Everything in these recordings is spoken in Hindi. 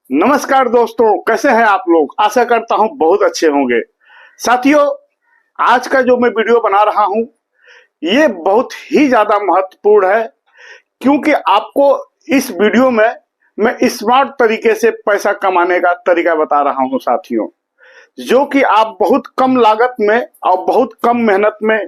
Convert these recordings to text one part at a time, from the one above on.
नमस्कार दोस्तों, कैसे हैं आप लोग। आशा करता हूं बहुत अच्छे होंगे। साथियों, आज का जो मैं वीडियो बना रहा हूं ये बहुत ही ज्यादा महत्वपूर्ण है, क्योंकि आपको इस वीडियो में मैं स्मार्ट तरीके से पैसा कमाने का तरीका बता रहा हूं साथियों, जो कि आप बहुत कम लागत में और बहुत कम मेहनत में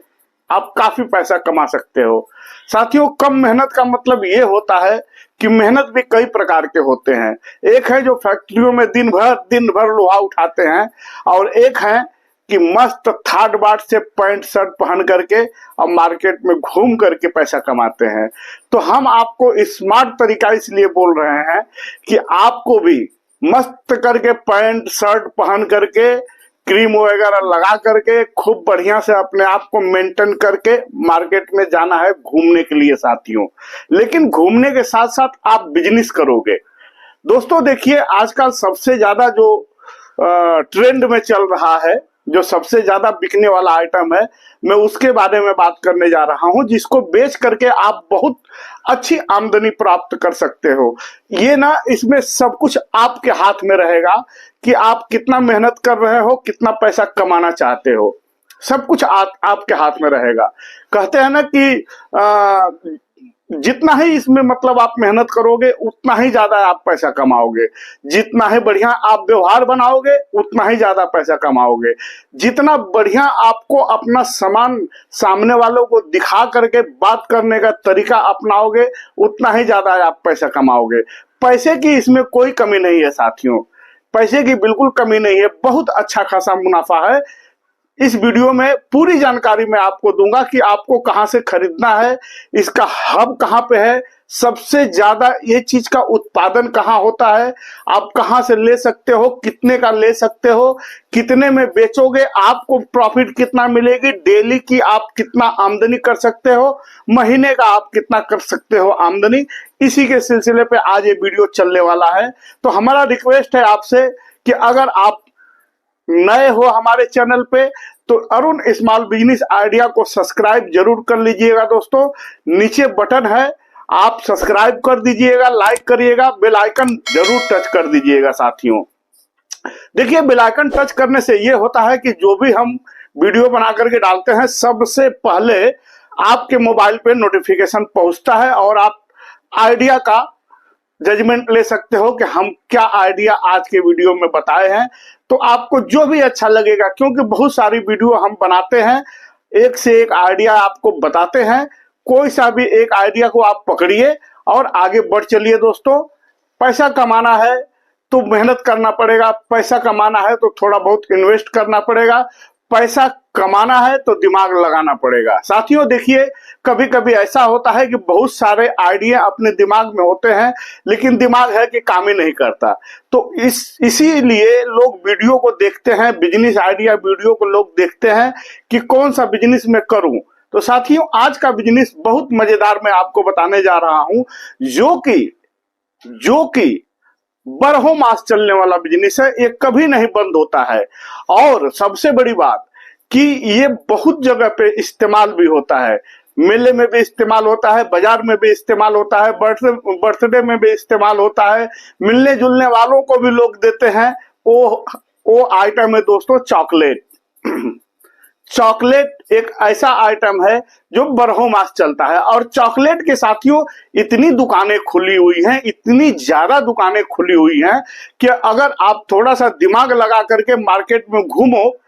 आप काफी पैसा कमा सकते हो। साथियों, कम मेहनत का मतलब ये होता है कि मेहनत भी कई प्रकार के होते हैं। एक है जो फैक्ट्रियों में दिन भर लोहा उठाते हैं, और एक है कि मस्त थार्ड बाट से पैंट शर्ट पहन करके और मार्केट में घूम करके पैसा कमाते हैं। तो हम आपको स्मार्ट तरीका इसलिए बोल रहे हैं कि आपको भी मस्त करके पैंट शर्ट पहन करके क्रीम वगैरह लगा करके खूब बढ़िया से अपने आप को मेंटेन करके मार्केट में जाना है घूमने के लिए साथियों। लेकिन घूमने के साथ साथ आप बिजनेस करोगे। दोस्तों देखिए, आजकल सबसे ज्यादा जो ट्रेंड में चल रहा है, जो सबसे ज्यादा बिकने वाला आइटम है, मैं उसके बारे में बात करने जा रहा हूं, जिसको बेच करके आप बहुत अच्छी आमदनी प्राप्त कर सकते हो। ये ना, इसमें सब कुछ आपके हाथ में रहेगा कि आप कितना मेहनत कर रहे हो, कितना पैसा कमाना चाहते हो। सब कुछ आपके हाथ में रहेगा। कहते हैं ना कि जितना ही इसमें मतलब आप मेहनत करोगे उतना ही ज्यादा आप पैसा कमाओगे। जितना ही बढ़िया आप व्यवहार बनाओगे उतना ही ज्यादा पैसा कमाओगे। जितना बढ़िया आपको अपना सामान सामने वालों को दिखा करके बात करने का तरीका अपनाओगे उतना ही ज्यादा आप पैसा कमाओगे। पैसे की इसमें कोई कमी नहीं है साथियों, पैसे की बिल्कुल कमी नहीं है। बहुत अच्छा खासा मुनाफा है। इस वीडियो में पूरी जानकारी मैं आपको दूंगा कि आपको कहां से खरीदना है, इसका हब कहां पे है, सबसे ज्यादा ये चीज का उत्पादन कहां होता है, आप कहां से ले सकते हो, कितने का ले सकते हो, कितने में बेचोगे, आपको प्रॉफिट कितना मिलेगी, डेली की आप कितना आमदनी कर सकते हो, महीने का आप कितना कर सकते हो आमदनी। इसी के सिलसिले पे आज ये वीडियो चलने वाला है। तो हमारा रिक्वेस्ट है आपसे कि अगर आप नए हो हमारे चैनल पे तो अरुण स्मॉल बिजनेस आइडिया को सब्सक्राइब जरूर कर लीजिएगा। दोस्तों नीचे बटन है, आप सब्सक्राइब कर दीजिएगा, लाइक करिएगा, बेल आइकन जरूर टच कर दीजिएगा साथियों। देखिए, बेल आइकन टच करने से ये होता है कि जो भी हम वीडियो बना करके डालते हैं सबसे पहले आपके मोबाइल पे नोटिफिकेशन पहुंचता है और आप आइडिया का जजमेंट ले सकते हो कि हम क्या आइडिया आज के वीडियो में बताए हैं। तो आपको जो भी अच्छा लगेगा, क्योंकि बहुत सारी वीडियो हम बनाते हैं, एक से एक आइडिया आपको बताते हैं, कोई सा भी एक आइडिया को आप पकड़िए और आगे बढ़ चलिए। दोस्तों, पैसा कमाना है तो मेहनत करना पड़ेगा, पैसा कमाना है तो थोड़ा बहुत इन्वेस्ट करना पड़ेगा, पैसा कमाना है तो दिमाग लगाना पड़ेगा। साथियों देखिए, कभी कभी ऐसा होता है कि बहुत सारे आइडिया अपने दिमाग में होते हैं, लेकिन दिमाग है कि काम ही नहीं करता। तो इसीलिए लोग वीडियो को देखते हैं, बिजनेस आइडिया वीडियो को लोग देखते हैं कि कौन सा बिजनेस मैं करूं। तो साथियों, आज का बिजनेस बहुत मजेदार मैं आपको बताने जा रहा हूं, जो कि बारहों मास चलने वाला बिजनेस है। ये कभी नहीं बंद होता है, और सबसे बड़ी बात कि ये बहुत जगह पे इस्तेमाल भी होता है। मेले में भी इस्तेमाल होता है, बाजार में भी इस्तेमाल होता है, बर्थडे में भी इस्तेमाल होता है, मिलने जुलने वालों को भी लोग देते हैं। वो आइटम है दोस्तों चॉकलेट। चॉकलेट एक ऐसा आइटम है जो बारहों मास चलता है, और चॉकलेट के साथियों इतनी दुकानें खुली हुई हैं, इतनी ज्यादा दुकानें खुली हुई हैं कि अगर आप थोड़ा सा दिमाग लगा करके मार्केट में घूमो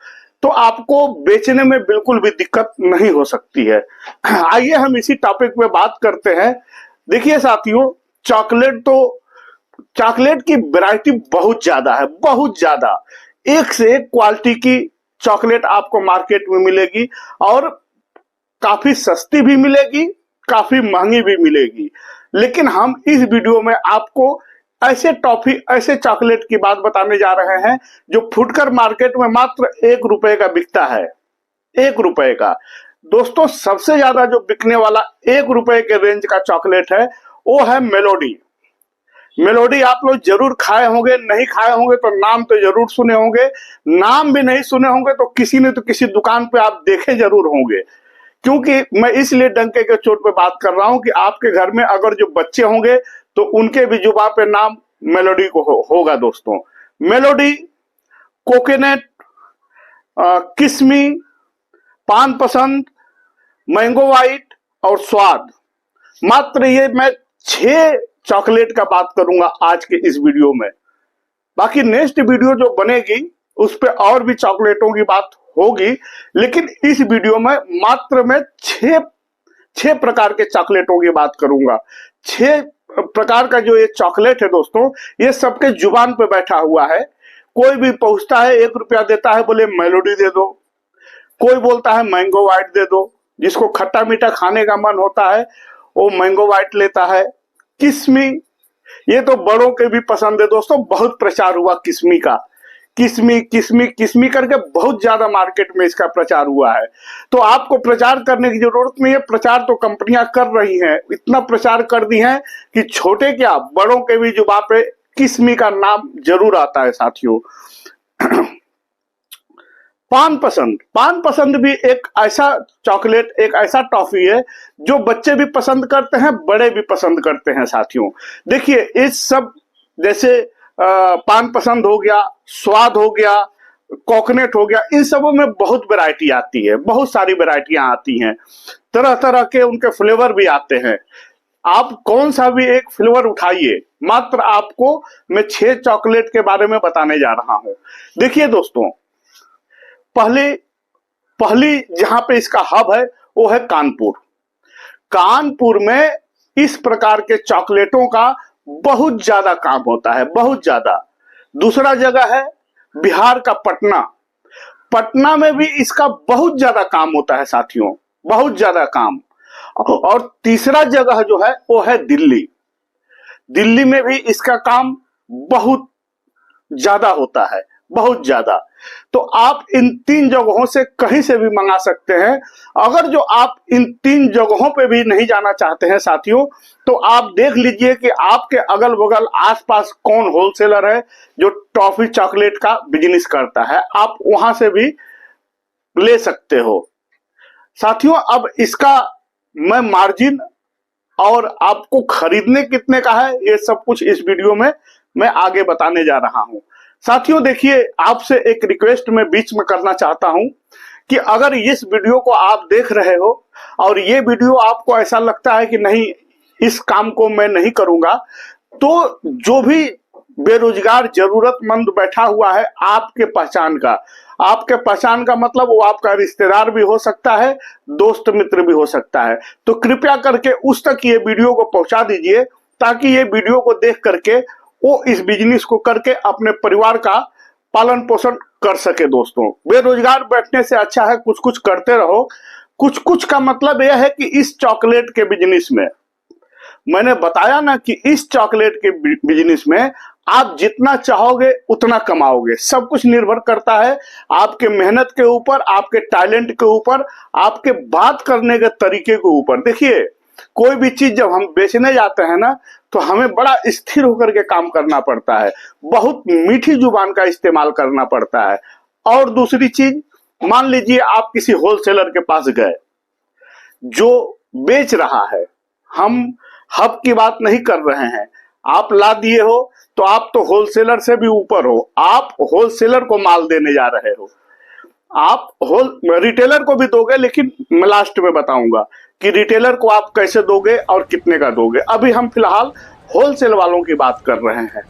तो आपको बेचने में बिल्कुल भी दिक्कत नहीं हो सकती है। आइए हम इसी टॉपिक पे बात करते हैं। देखिए साथियों, चॉकलेट की वैरायटी बहुत ज्यादा है, बहुत ज्यादा। एक से एक क्वालिटी की चॉकलेट आपको मार्केट में मिलेगी, और काफी सस्ती भी मिलेगी, काफी महंगी भी मिलेगी। लेकिन हम इस वीडियो में आपको ऐसे टॉफी, ऐसे चॉकलेट की बात बताने जा रहे हैं जो फुटकर मार्केट में मात्र 1 रुपए का बिकता है। 1 रुपए का। दोस्तों, सबसे ज्यादा जो बिकने वाला 1 रुपए के रेंज का चॉकलेट है वो है मेलोडी। मेलोडी आप लोग जरूर खाए होंगे, नहीं खाए होंगे तो नाम तो जरूर सुने होंगे, नाम भी नहीं सुने होंगे तो किसी ने तो किसी दुकान पे आप देखे जरूर होंगे। क्योंकि मैं इसलिए डंके के चोट पे बात कर रहा हूं कि आपके घर में अगर जो बच्चे होंगे तो उनके भी जुबान पे नाम मेलोडी को होगा दोस्तों। मेलोडी, कोकोनट, किस्मी, पान पसंद, मैंगो वाइट और स्वाद। मात्र ये मैं 6 चॉकलेट का बात करूंगा आज के इस वीडियो में। बाकी नेक्स्ट वीडियो जो बनेगी उस पे और भी चॉकलेटों की बात होगी, लेकिन इस वीडियो में मात्र मैं 6 प्रकार के चॉकलेटों की बात करूंगा। 6 प्रकार का जो ये चॉकलेट है दोस्तों, ये सबके जुबान पे बैठा हुआ है। कोई भी पूछता है 1 रुपया देता है, बोले मेलोडी दे दो। कोई बोलता है मैंगो वाइट दे दो। जिसको खट्टा मीठा खाने का मन होता है वो मैंगो वाइट लेता है। किस्मी, ये तो बड़ों के भी पसंद है दोस्तों, बहुत प्रचार हुआ किस्मी का। किस्मी किस्मी किस्मी करके बहुत ज्यादा मार्केट में इसका प्रचार हुआ है। तो आपको प्रचार करने की जरूरत नहीं है, प्रचार तो कंपनियां कर रही हैं। इतना प्रचार कर दी है कि छोटे क्या बड़ों के भी जुबान पे किस्मी का नाम जरूर आता है साथियों। पान पसंद, पान पसंद भी एक ऐसा चॉकलेट, एक ऐसा टॉफी है जो बच्चे भी पसंद करते हैं, बड़े भी पसंद करते हैं साथियों। देखिए इस सब जैसे पान पसंद हो गया, स्वाद हो गया, कोकोनट हो गया, इन सबों में बहुत वैरायटी आती है, बहुत सारी वैरायटियां आती हैं। तरह तरह के उनके फ्लेवर भी आते हैं। आप कौन सा भी एक फ्लेवर उठाइए, मात्र आपको मैं 6 चॉकलेट के बारे में बताने जा रहा हूं। देखिए दोस्तों, पहली जहां पे इसका हब है वो है कानपुर। कानपुर में इस प्रकार के चॉकलेटों का बहुत ज्यादा काम होता है, बहुत ज्यादा। दूसरा जगह है बिहार का पटना। पटना में भी इसका बहुत ज्यादा काम होता है साथियों, बहुत ज्यादा काम। और तीसरा जगह जो है वो है दिल्ली। दिल्ली में भी इसका काम बहुत ज्यादा होता है, बहुत ज्यादा। तो आप इन 3 जगहों से कहीं से भी मंगा सकते हैं। अगर जो आप इन 3 जगहों पे भी नहीं जाना चाहते हैं साथियों, तो आप देख लीजिए कि आपके अगल बगल आसपास कौन होलसेलर है जो टॉफी चॉकलेट का बिजनेस करता है, आप वहां से भी ले सकते हो साथियों। अब इसका मैं मार्जिन और आपको खरीदने कितने का है, ये सब कुछ इस वीडियो में मैं आगे बताने जा रहा हूं साथियों। देखिए, आपसे एक रिक्वेस्ट मैं बीच में करना चाहता हूं कि अगर इस वीडियो को आप देख रहे हो और ये वीडियो आपको ऐसा लगता है कि नहीं इस काम को मैं नहीं करूंगा, तो जो भी बेरोजगार जरूरतमंद बैठा हुआ है आपके पहचान का, आपके पहचान का मतलब वो आपका रिश्तेदार भी हो सकता है, दोस्त मित्र भी हो सकता है, तो कृपया करके उस तक ये वीडियो को पहुंचा दीजिए ताकि ये वीडियो को देख करके वो इस बिजनेस को करके अपने परिवार का पालन पोषण कर सके। दोस्तों, बेरोजगार बैठने से अच्छा है कुछ कुछ करते रहो। कुछ कुछ का मतलब यह है कि इस चॉकलेट के बिजनेस में मैंने बताया ना कि इस चॉकलेट के बिजनेस में आप जितना चाहोगे उतना कमाओगे। सब कुछ निर्भर करता है आपके मेहनत के ऊपर, आपके टैलेंट के ऊपर, आपके बात करने के तरीके के ऊपर। देखिए, कोई भी चीज जब हम बेचने जाते हैं ना, तो हमें बड़ा स्थिर होकर के काम करना पड़ता है, बहुत मीठी जुबान का इस्तेमाल करना पड़ता है। और दूसरी चीज, मान लीजिए आप किसी होलसेलर के पास गए जो बेच रहा है, हम हब की बात नहीं कर रहे हैं, आप ला दिए हो तो आप तो होलसेलर से भी ऊपर हो, आप होलसेलर को माल देने जा रहे हो। आप रिटेलर को भी दोगे, लेकिन मैं लास्ट में बताऊंगा कि रिटेलर को आप कैसे दोगे और कितने का दोगे। अभी हम फिलहाल होलसेल वालों की बात कर रहे हैं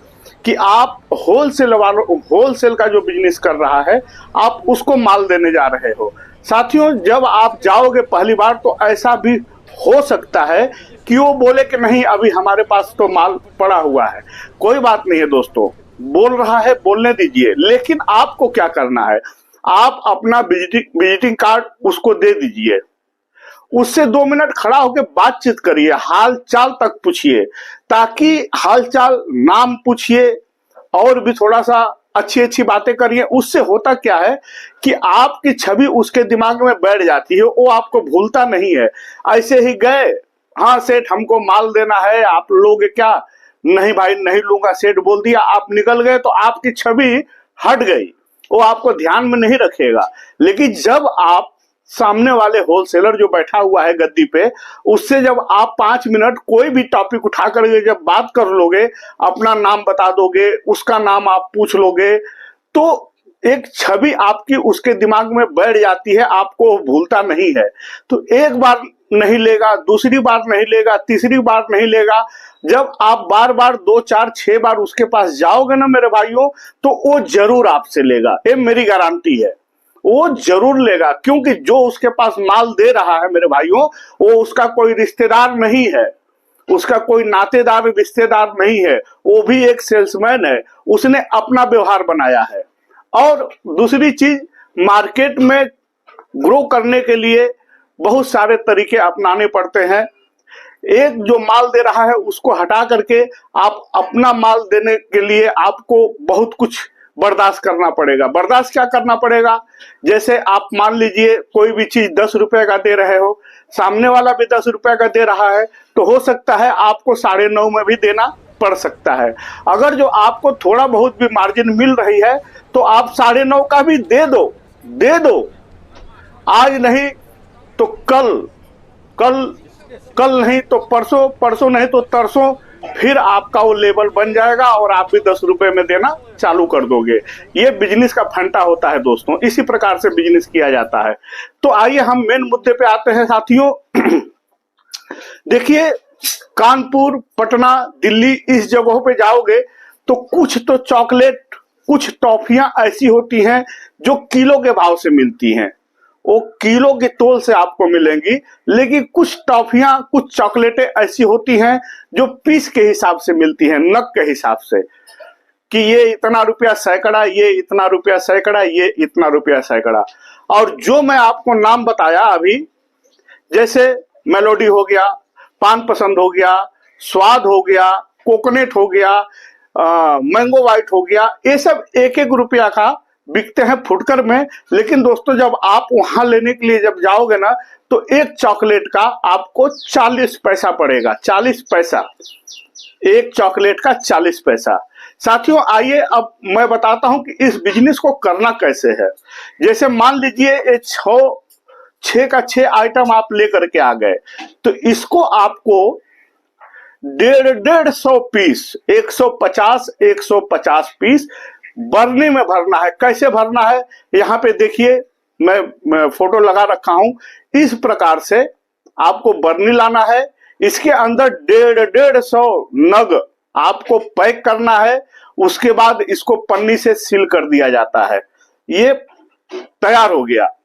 कि आप होलसेल का जो बिजनेस कर रहा है आप उसको माल देने जा रहे हो। साथियों, जब आप जाओगे पहली बार तो ऐसा भी हो सकता है कि वो बोले कि नहीं अभी हमारे पास तो माल पड़ा हुआ है। कोई बात नहीं है दोस्तों, बोल रहा है बोलने दीजिए, लेकिन आपको क्या करना है, आप अपना विजिटिंग कार्ड उसको दे दीजिए, उससे 2 मिनट खड़ा होकर बातचीत करिए, हाल चाल तक पूछिए, ताकि हाल चाल, नाम पूछिए और भी थोड़ा सा अच्छी अच्छी बातें करिए। उससे होता क्या है कि आपकी छवि उसके दिमाग में बैठ जाती है, वो आपको भूलता नहीं है। ऐसे ही गए, हाँ सेठ हमको माल देना है, आप लोगे क्या? नहीं भाई नहीं लूंगा, सेठ बोल दिया, आप निकल गए, तो आपकी छवि हट गई, वो आपको ध्यान में नहीं रखेगा। लेकिन जब आप सामने वाले होलसेलर जो बैठा हुआ है गद्दी पे, उससे जब आप 5 मिनट कोई भी टॉपिक उठा करके जब बात कर लोगे, अपना नाम बता दोगे, उसका नाम आप पूछ लोगे, तो एक छवि आपकी उसके दिमाग में बैठ जाती है, आपको भूलता नहीं है। तो एक बार नहीं लेगा, दूसरी बार नहीं लेगा, तीसरी बार नहीं लेगा, जब आप बार बार 2, 4, 6 बार उसके पास जाओगे ना मेरे भाइयों, तो वो जरूर आपसे लेगा, ये मेरी गारंटी है। वो जरूर लेगा, क्योंकि जो उसके पास माल दे रहा है मेरे भाइयों, वो उसका कोई रिश्तेदार नहीं है, उसका कोई नातेदार रिश्तेदार नहीं है, वो भी एक सेल्समैन है, उसने अपना व्यवहार बनाया है। और दूसरी चीज, मार्केट में ग्रो करने के लिए बहुत सारे तरीके अपनाने पड़ते हैं। एक जो माल दे रहा है उसको हटा करके आप अपना माल देने के लिए आपको बहुत कुछ बर्दाश्त करना पड़ेगा। बर्दाश्त क्या करना पड़ेगा? जैसे आप मान लीजिए कोई भी चीज 10 रुपए का दे रहे हो, सामने वाला भी 10 रुपए का दे रहा है, तो हो सकता है आपको 9.5 में भी देना पड़ सकता है। अगर जो आपको थोड़ा बहुत भी मार्जिन मिल रही है तो आप 9.5 का भी दे दो। आज नहीं तो कल नहीं तो परसों नहीं तो तरसों फिर आपका वो लेवल बन जाएगा और आप भी 10 रुपए में देना चालू कर दोगे। ये बिजनेस का फंडा होता है दोस्तों, इसी प्रकार से बिजनेस किया जाता है। तो आइए हम मेन मुद्दे पे आते हैं साथियों। देखिए, कानपुर, पटना, दिल्ली, इस जगहों पे जाओगे तो कुछ तो चॉकलेट, कुछ टॉफियां ऐसी होती हैं जो किलो के भाव से मिलती हैं, वो किलो के तोल से आपको मिलेंगी। लेकिन कुछ टॉफियां, कुछ चॉकलेटें ऐसी होती हैं जो पीस के हिसाब से मिलती हैं, नग के हिसाब से, कि ये इतना रुपया सैकड़ा, ये इतना रुपया सैकड़ा, ये इतना रुपया सैकड़ा। और जो मैं आपको नाम बताया अभी, जैसे मेलोडी हो गया, पान पसंद हो गया, स्वाद हो गया, कोकोनट हो गया, मैंगो वाइट हो गया, ये सब 1-1 रुपया का बिकते हैं फुटकर में। लेकिन दोस्तों जब आप वहां लेने के लिए जब जाओगे ना, तो एक चॉकलेट का आपको 40 पैसा पड़ेगा। 40 पैसा, एक चॉकलेट का 40 पैसा। साथियों आइए अब मैं बताता हूं कि इस बिजनेस को करना कैसे है। जैसे मान लीजिए ये 6 का 6 आइटम आप लेकर के आ गए, तो इसको आपको 150 पीस, 150 पीस बरनी में भरना है। कैसे भरना है? यहाँ पे देखिए, मैं फोटो लगा रखा हूं। इस प्रकार से आपको बरनी लाना है, इसके अंदर 150 नग आपको पैक करना है। उसके बाद इसको पन्नी से सील कर दिया जाता है, ये तैयार हो गया।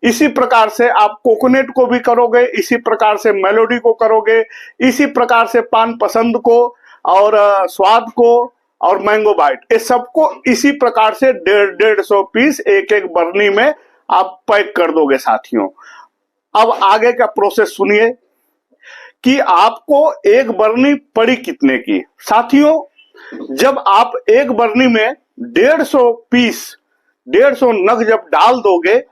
इसी प्रकार से आप कोकोनट को भी करोगे, इसी प्रकार से मेलोडी को करोगे, इसी प्रकार से पान पसंद को और स्वाद को और मैंगो बाइट, ये सबको इसी प्रकार से 150 पीस एक बरनी में आप पैक कर दोगे साथियों। अब आगे का प्रोसेस सुनिए कि आपको एक बरनी पड़ी कितने की। साथियों जब आप एक बरनी में 150 पीस, 150 नग जब डाल दोगे,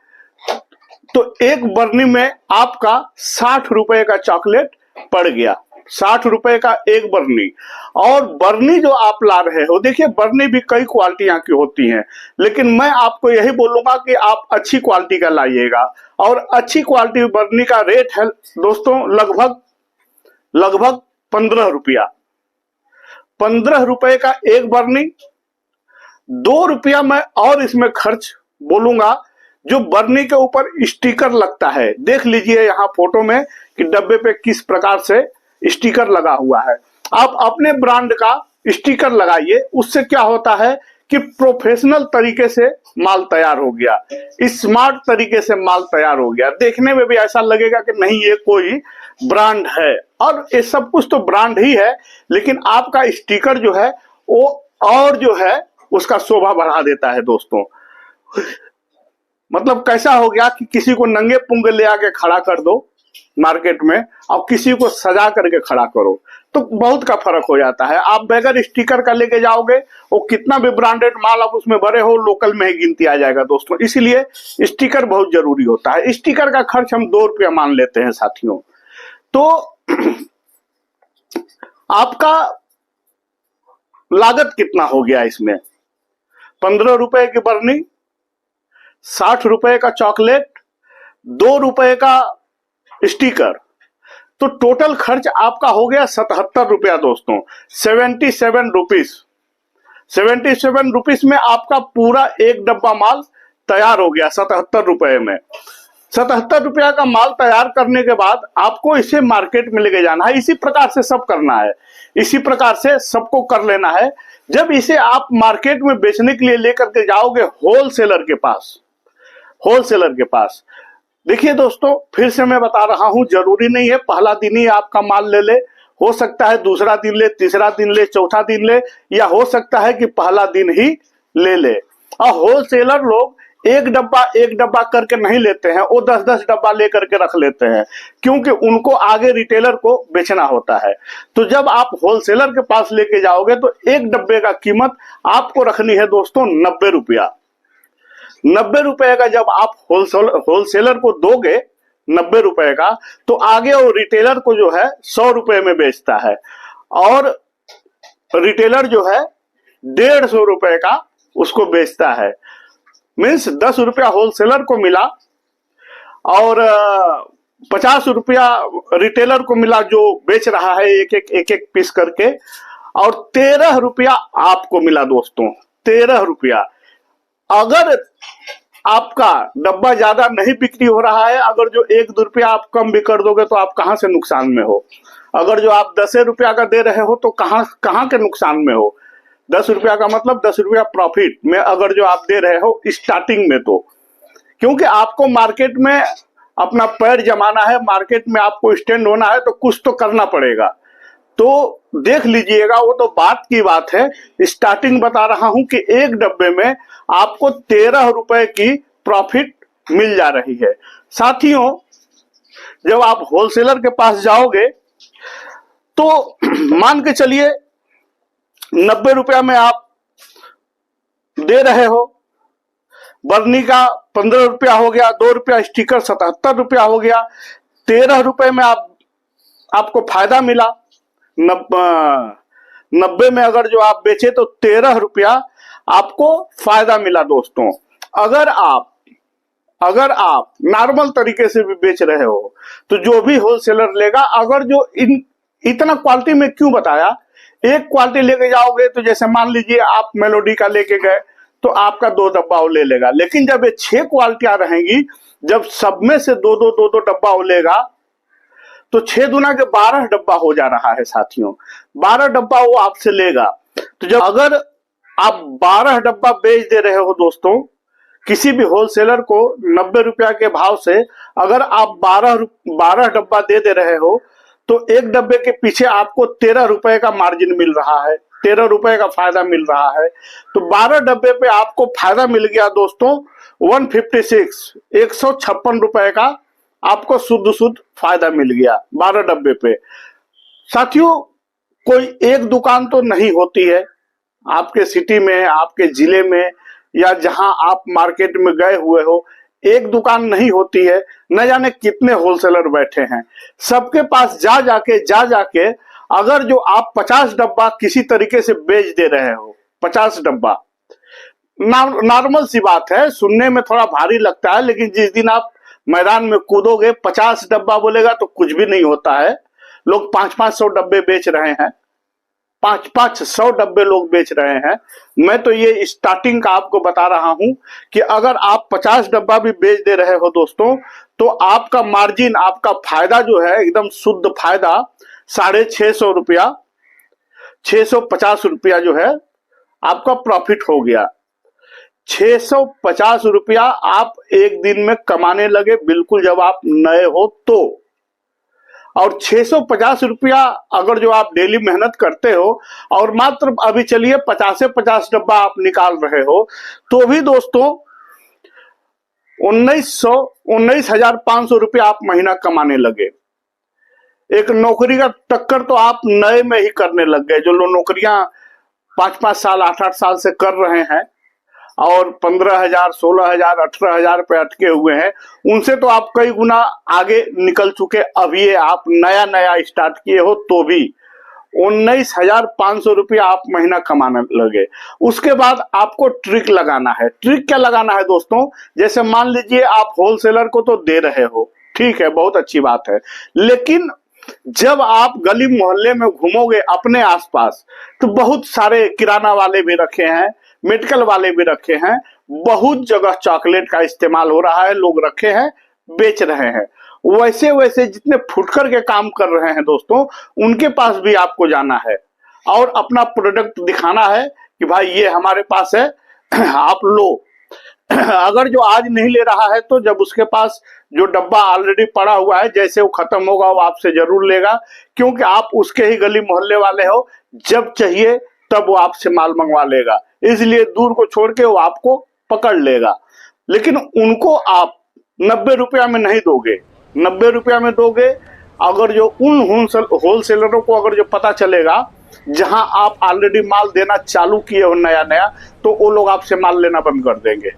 तो एक बरनी में आपका 60 रुपए का चॉकलेट पड़ गया। 60 रुपए का एक बरनी। और बरनी जो आप ला रहे हो, देखिए बरनी भी कई क्वालिटियां की होती हैं, लेकिन मैं आपको यही बोलूंगा कि आप अच्छी क्वालिटी का लाइएगा। और अच्छी क्वालिटी बरनी का रेट है दोस्तों लगभग 15 रुपया। 15 रुपए का एक बरनी। 2 रुपया मैं और इसमें खर्च बोलूंगा, जो बरनी के ऊपर स्टिकर लगता है। देख लीजिए यहाँ फोटो में कि डब्बे पे किस प्रकार से स्टिकर लगा हुआ है। आप अपने ब्रांड का स्टिकर लगाइए, उससे क्या होता है कि प्रोफेशनल तरीके से माल तैयार हो गया, स्मार्ट तरीके से माल तैयार हो गया। देखने में भी ऐसा लगेगा कि नहीं ये कोई ब्रांड है, और ये सब कुछ तो ब्रांड ही है, लेकिन आपका स्टिकर जो है वो और जो है उसका शोभा बढ़ा देता है दोस्तों। मतलब कैसा हो गया कि किसी को नंगे पुंगे ले आके खड़ा कर दो मार्केट में और किसी को सजा करके खड़ा करो, तो बहुत का फर्क हो जाता है। आप बगैर स्टिकर का लेके जाओगे, वो कितना भी ब्रांडेड माल आप उसमें भरे हो, लोकल में ही गिनती आ जाएगा दोस्तों। इसीलिए स्टिकर बहुत जरूरी होता है। स्टिकर का खर्च हम 2 रुपया मान लेते हैं साथियों। तो आपका लागत कितना हो गया इसमें? 15 रुपए की बरनी, 60 रुपए का चॉकलेट, ₹2 का स्टिकर, तो टोटल खर्च आपका हो गया ₹77 दोस्तों, 77 रुपीज। 77 रुपीज में आपका पूरा एक डब्बा माल तैयार हो गया ₹77 में। ₹77 का माल तैयार करने के बाद आपको इसे मार्केट में लेके जाना है। इसी प्रकार से सब करना है, इसी प्रकार से सबको कर लेना है। जब इसे आप मार्केट में बेचने के लिए लेकर के जाओगे होलसेलर के पास, होलसेलर के पास, देखिए दोस्तों फिर से मैं बता रहा हूं, जरूरी नहीं है पहला दिन ही आपका माल ले ले, हो सकता है दूसरा दिन ले, तीसरा दिन ले, चौथा दिन ले, या हो सकता है कि पहला दिन ही ले ले। और होलसेलर लोग एक डब्बा करके नहीं लेते हैं, वो 10-10 डब्बा लेकर के रख लेते हैं, क्योंकि उनको आगे रिटेलर को बेचना होता है। तो जब आप होलसेलर के पास लेके जाओगे तो एक डब्बे का कीमत आपको रखनी है दोस्तों ₹90। ₹90 का जब आप होलसेलर को दोगे ₹90 का, तो आगे वो रिटेलर को जो है ₹100 में बेचता है, और रिटेलर जो है ₹150 का उसको बेचता है। मीन्स ₹10 होलसेलर को मिला और ₹50 रिटेलर को मिला जो बेच रहा है एक पीस करके, और ₹13 आपको मिला दोस्तों, ₹13। अगर आपका डब्बा ज्यादा नहीं बिक्री हो रहा है, अगर जो ₹1-2 आप कम भी कर दोगे तो आप कहां से नुकसान में हो। अगर जो आप ₹10 का दे रहे हो तो कहां के नुकसान में हो। ₹10 का मतलब ₹10 प्रॉफिट में अगर जो आप दे रहे हो स्टार्टिंग में, तो क्योंकि आपको मार्केट में अपना पैर जमाना है, मार्केट में आपको स्टैंड होना है, तो कुछ तो करना पड़ेगा। तो देख लीजिएगा, वो तो बात की बात है। स्टार्टिंग बता रहा हूं कि एक डब्बे में आपको ₹13 की प्रॉफिट मिल जा रही है। साथियों, जब आप होलसेलर के पास जाओगे तो मान के चलिए ₹90 में आप दे रहे हो, बर्नी का ₹15 हो गया, ₹2 स्टिकर ₹77 हो गया, ₹13 में आपको फायदा मिला। 90 में अगर जो आप बेचे तो ₹13 आपको फायदा मिला दोस्तों। अगर आप नॉर्मल तरीके से भी बेच रहे हो तो जो भी होलसेलर लेगा, अगर जो इतना क्वालिटी में क्यों बताया, एक क्वालिटी लेके जाओगे तो जैसे मान लीजिए आप मेलोडी का लेके गए तो आपका 2 डब्बा वो ले लेगा, लेकिन जब ये 6 क्वालिटियां रहेंगी, जब सब में से दो डब्बा वो लेगा तो 6 दूना के 12 डब्बा हो जा रहा है साथियों। 12 डब्बा वो आपसे लेगा। तो जब अगर आप 12 डब्बा बेच दे रहे हो दोस्तों किसी भी होलसेलर को ₹90 के भाव से, अगर आप 12 डब्बा दे रहे हो तो एक डब्बे के पीछे आपको ₹13 का मार्जिन मिल रहा है, ₹13 का फायदा मिल रहा है। तो 12 डब्बे पे आपको फायदा मिल गया दोस्तों 156 का आपको शुद्ध फायदा मिल गया 12 डब्बे पे। साथियों, कोई एक दुकान तो नहीं होती है आपके सिटी में, आपके जिले में, या जहां आप मार्केट में गए हुए हो, एक दुकान नहीं होती है। न जाने कितने होलसेलर बैठे हैं, सबके पास जा जाके अगर जो आप 50 डब्बा किसी तरीके से बेच दे रहे हो, 50 डब्बा, नॉर्मल सी बात है, सुनने में थोड़ा भारी लगता है, लेकिन जिस दिन आप मैदान में कूदोगे 50 डब्बा बोलेगा तो कुछ भी नहीं होता है। लोग 500 डब्बे बेच रहे हैं, 500 डब्बे लोग बेच रहे हैं। मैं तो ये स्टार्टिंग का आपको बता रहा हूं कि अगर आप 50 डब्बा भी बेच दे रहे हो दोस्तों, तो आपका मार्जिन, आपका फायदा जो है एकदम शुद्ध फायदा ₹650, ₹650 जो है आपका प्रॉफिट हो गया। ₹650 आप एक दिन में कमाने लगे, बिल्कुल जब आप नए हो तो। और ₹650 अगर जो आप डेली मेहनत करते हो और मात्र अभी चलिए 50 डब्बा आप निकाल रहे हो, तो भी दोस्तों 19,500 आप महीना कमाने लगे। एक नौकरी का टक्कर तो आप नए में ही करने लग गए। जो लोग नौकरियां 5-5 साल 8-8 साल से कर रहे हैं और 15,000, 16,000, 18,000 पे अटके हुए हैं, उनसे तो आप कई गुना आगे निकल चुके। अब ये आप नया स्टार्ट किए हो तो भी, 19,500 रुपया आप महीना कमाने लगे। उसके बाद आपको ट्रिक लगाना है। ट्रिक क्या लगाना है दोस्तों? जैसे मान लीजिए आप होलसेलर को तो दे रहे हो, ठीक है, बहुत अच्छी बात है, लेकिन जब आप गली मोहल्ले में घूमोगे अपने आसपास, तो बहुत सारे किराना वाले भी रखे हैं, मेडिकल वाले भी रखे हैं, बहुत जगह चॉकलेट का इस्तेमाल हो रहा है, लोग रखे हैं, बेच रहे हैं। वैसे वैसे जितने फुटकर के काम कर रहे हैं दोस्तों, उनके पास भी आपको जाना है और अपना प्रोडक्ट दिखाना है कि भाई ये हमारे पास है, आप लो। अगर जो आज नहीं ले रहा है तो जब उसके पास जो डब्बा ऑलरेडी पड़ा हुआ है, जैसे वो खत्म होगा वो आपसे जरूर लेगा, क्योंकि आप उसके ही गली मोहल्ले वाले हो, जब चाहिए तब वो आपसे माल मंगवा लेगा, इसलिए दूर को छोड़ के वो आपको पकड़ लेगा। लेकिन उनको आप 90 रुपया में नहीं दोगे। 90 रुपया में दोगे अगर जो उन होलसेलरों को अगर जो पता चलेगा जहां आप ऑलरेडी माल देना चालू किए हो नया नया, तो वो लोग आपसे माल लेना बंद कर देंगे।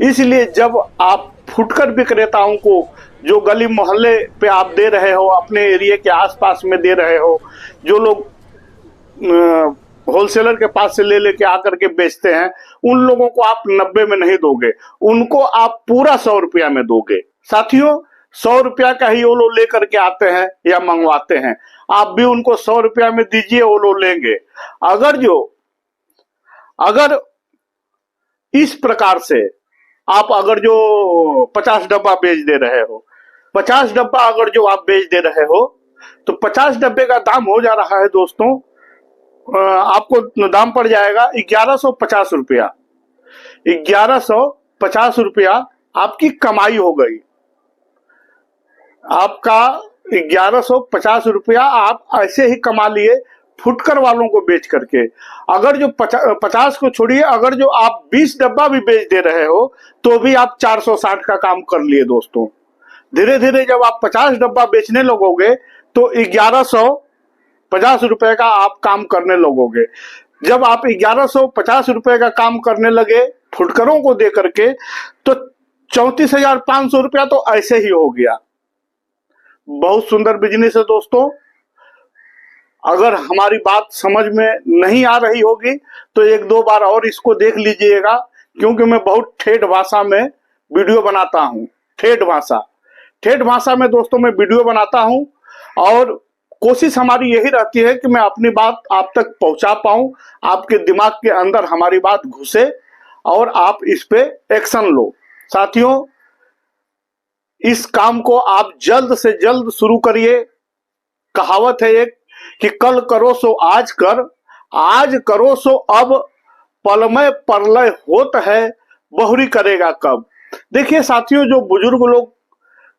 इसलिए जब आप फुटकर विक्रेताओं को जो गली मोहल्ले पे आप दे रहे हो, अपने एरिया के आसपास में दे रहे हो, जो लोग होलसेलर के पास से ले लेके आकर के बेचते हैं, उन लोगों को आप 90 में नहीं दोगे, उनको आप पूरा 100 रुपया में दोगे। साथियों, 100 रुपया का ही वो लोग लेकर के आते हैं या मंगवाते हैं, आप भी उनको 100 रुपया में दीजिए, वो लोग लेंगे। अगर इस प्रकार से आप अगर जो 50 डब्बा बेच दे रहे हो, 50 डब्बा अगर जो आप बेच दे रहे हो, तो 50 डब्बे का दाम हो जा रहा है दोस्तों, आपको दाम पड़ जाएगा 1150 रुपया। 1150 रुपया आपकी कमाई हो गई। आपका 1150 रुपया आप ऐसे ही कमा लिए फुटकर वालों को बेच करके। अगर जो 50 को छोड़िए, अगर जो आप 20 डब्बा भी बेच दे रहे हो तो भी आप 460 का काम कर लिए दोस्तों। धीरे धीरे जब आप 50 डब्बा बेचने लगोगे तो 1150 रुपए का आप काम करने लगोगे। जब आप 1150 रुपए का काम करने लगे फुटकरों को दे करके, तो 34,500 रुपया तो ऐसे ही हो गया। बहुत सुंदर बिजनेस है दोस्तों। अगर हमारी बात समझ में नहीं आ रही होगी तो एक दो बार और इसको देख लीजिएगा, क्योंकि मैं बहुत ठेठ भाषा में वीडियो बनाता हूँ। ठेठ भाषा में दोस्तों मैं वीडियो बनाता हूँ, और कोशिश हमारी यही रहती है कि मैं अपनी बात आप तक पहुंचा पाऊं, आपके दिमाग के अंदर हमारी बात घुसे और आप इस पे एक्शन लो। साथियों, इस काम को आप जल्द से जल्द शुरू करिए। कहावत है एक कि कल करो सो आज कर, आज करो सो अब, पलमय परलय होत है, बहुरी करेगा कब। देखिए साथियों, जो बुजुर्ग लोग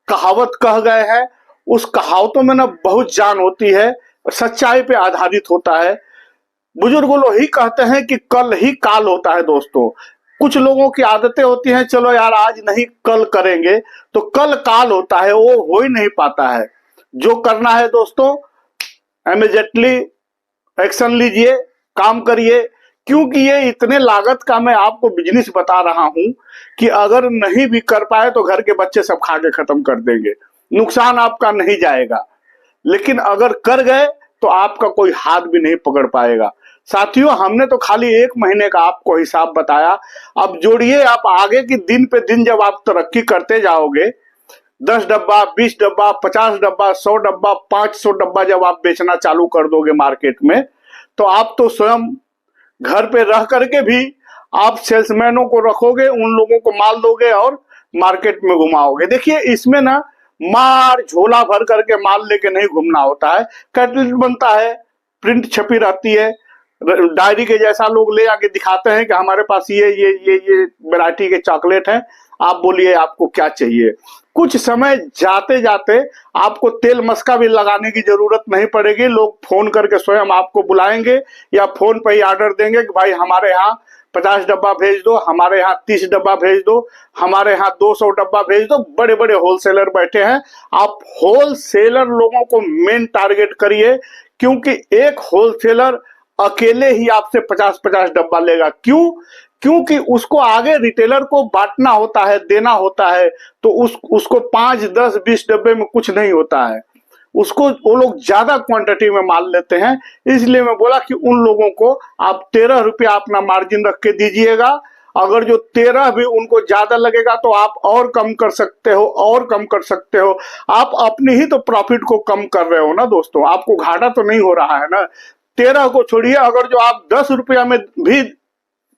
कहावत कह गए हैं, उस कहावतों में ना बहुत जान होती है, सच्चाई पे आधारित होता है। बुजुर्ग लोग ही कहते हैं कि कल ही काल होता है दोस्तों। कुछ लोगों की आदतें होती हैं, चलो यार आज नहीं कल करेंगे, तो कल काल होता है, वो हो ही नहीं पाता है। जो करना है दोस्तों, इमीडिएटली एक्शन लीजिए, काम करिए, क्योंकि ये इतने लागत का मैं आपको बिजनेस बता रहा हूं कि अगर नहीं भी कर पाए तो घर के बच्चे सब खा के खत्म कर देंगे, नुकसान आपका नहीं जाएगा। लेकिन अगर कर गए तो आपका कोई हाथ भी नहीं पकड़ पाएगा। साथियों, हमने तो खाली 1 महीने का आपको हिसाब बताया। अब जोड़िए आप आगे की दिन पे दिन, जब आप तरक्की करते जाओगे, 10 डब्बा, 20 डब्बा, 50 डब्बा, 100 डब्बा, 500 डब्बा जब आप बेचना चालू कर दोगे मार्केट में, तो आप तो स्वयं घर पे रह करके भी आप सेल्समैनों को रखोगे, उन लोगों को माल दोगे और मार्केट में घुमाओगे। देखिए, इसमें ना मार झोला भर करके माल लेके नहीं घूमना होता है। कैटलिस्ट बनता है, प्रिंट छपी रहती है, डायरी के जैसा लोग ले आके दिखाते हैं कि हमारे पास ये वैरायटी के चॉकलेट हैं, आप बोलिए आपको क्या चाहिए। कुछ समय जाते जाते आपको तेल मस्का भी लगाने की जरूरत नहीं पड़ेगी। लोग फोन करके स्वयं आपको बुलाएंगे या फोन पर ही ऑर्डर देंगे कि भाई हमारे यहाँ 50 डब्बा भेज दो, हमारे यहाँ 30 डब्बा भेज दो, हमारे यहाँ 200 डब्बा भेज दो। बड़े बड़े होलसेलर बैठे हैं, आप होलसेलर लोगों को मेन टारगेट करिए, क्योंकि एक होलसेलर अकेले ही आपसे 50-50 डब्बा लेगा। क्यों? क्योंकि उसको आगे रिटेलर को बांटना होता है, देना होता है, तो उसको 5, 10, 20 डब्बे में कुछ नहीं होता है। उसको वो लोग ज्यादा क्वांटिटी में माल लेते हैं। इसलिए मैं बोला कि उन लोगों को आप 13 रुपया अपना मार्जिन रख के दीजिएगा। अगर जो 13 भी उनको ज्यादा लगेगा तो आप और कम कर सकते हो, और कम कर सकते हो। आप अपनी ही तो प्रॉफिट को कम कर रहे हो ना दोस्तों, आपको घाटा तो नहीं हो रहा है ना। 13 को छोड़िए, अगर जो आप 10 रुपया में भी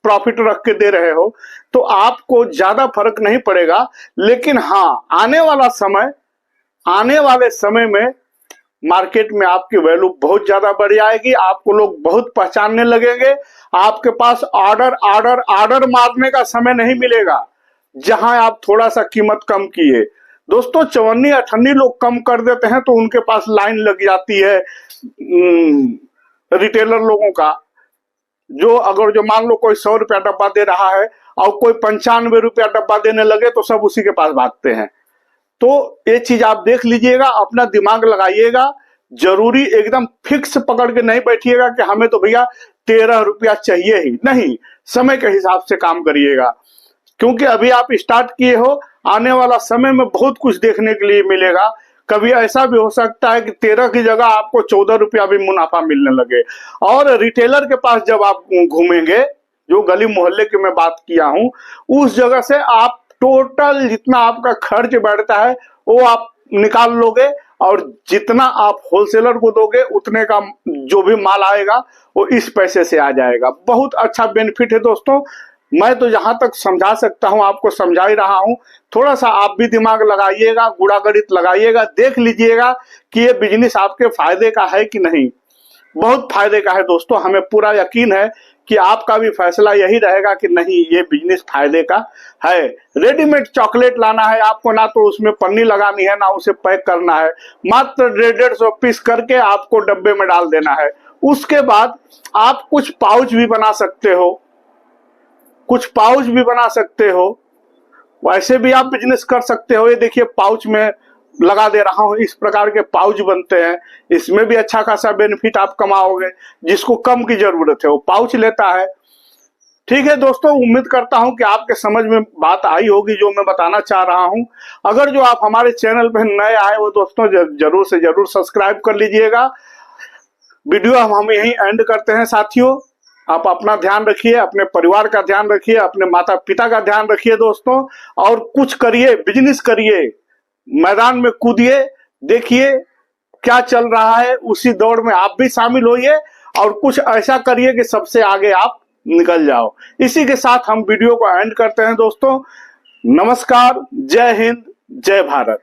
प्रॉफिट रख के दे रहे हो तो आपको ज्यादा फर्क नहीं पड़ेगा। लेकिन हाँ, आने वाले समय में मार्केट में आपकी वैल्यू बहुत ज्यादा बढ़ जाएगी, आपको लोग बहुत पहचानने लगेंगे। आपके पास ऑर्डर मारने का समय नहीं मिलेगा जहां आप थोड़ा सा कीमत कम किए। दोस्तों, 54-58 लोग कम कर देते हैं तो उनके पास लाइन लग जाती है रिटेलर लोगों का। जो अगर जो मान लो कोई 100 रुपया डब्बा दे रहा है और कोई 95 रुपया डब्बा देने लगे तो सब उसी के पास भागते हैं। तो ये चीज आप देख लीजिएगा, अपना दिमाग लगाइएगा। जरूरी एकदम फिक्स पकड़ के नहीं बैठिएगा कि हमें तो भैया 13 रुपया चाहिए ही, नहीं। समय के हिसाब से काम करिएगा, क्योंकि अभी आप स्टार्ट किए हो, आने वाला समय में बहुत कुछ देखने के लिए मिलेगा। कभी ऐसा भी हो सकता है कि 13 की जगह आपको 14 रुपया भी मुनाफा मिलने लगे। और रिटेलर के पास जब आप घूमेंगे, जो गली मोहल्ले की मैं बात किया हूं, उस जगह से आप टोटल जितना आपका खर्च बैठता है वो आप निकाल लोगे, और जितना आप होलसेलर को दोगे उतने का जो भी माल आएगा वो इस पैसे से आ जाएगा। बहुत अच्छा बेनिफिट है दोस्तों। मैं तो जहां तक समझा सकता हूं आपको समझा ही रहा हूं। थोड़ा सा आप भी दिमाग लगाइएगा, गुड़ा गणित लगाइएगा, देख लीजिएगा कि ये बिजनेस आपके फायदे का है कि नहीं। बहुत फायदे का है दोस्तों, हमें पूरा यकीन है कि आपका भी फैसला यही रहेगा कि नहीं, ये बिजनेस फायदे का है। रेडीमेड चॉकलेट लाना है आपको, ना तो उसमें पन्नी लगानी है ना उसे पैक करना है, मात्र 150 पीस करके आपको डब्बे में डाल देना है। उसके बाद आप कुछ पाउच भी बना सकते हो, वैसे भी आप बिजनेस कर सकते हो। ये देखिए, पाउच में लगा दे रहा हूं, इस प्रकार के पाउच बनते हैं, इसमें भी अच्छा खासा बेनिफिट आप कमाओगे। जिसको कम की जरूरत है वो पाउच लेता है। ठीक है दोस्तों, उम्मीद करता हूं कि आपके समझ में बात आई होगी जो मैं बताना चाह रहा हूं। अगर जो आप हमारे चैनल पर नए आए हो दोस्तों, जरूर से जरूर सब्सक्राइब कर लीजिएगा। वीडियो हम यहीं एंड करते हैं साथियों। आप अपना ध्यान रखिए, अपने परिवार का ध्यान रखिए, अपने माता पिता का ध्यान रखिए दोस्तों, और कुछ करिए, बिजनेस करिए, मैदान में कूदिए, देखिए क्या चल रहा है, उसी दौड़ में आप भी शामिल होइए और कुछ ऐसा करिए कि सबसे आगे आप निकल जाओ। इसी के साथ हम वीडियो को एंड करते हैं दोस्तों। नमस्कार, जय हिंद, जय भारत।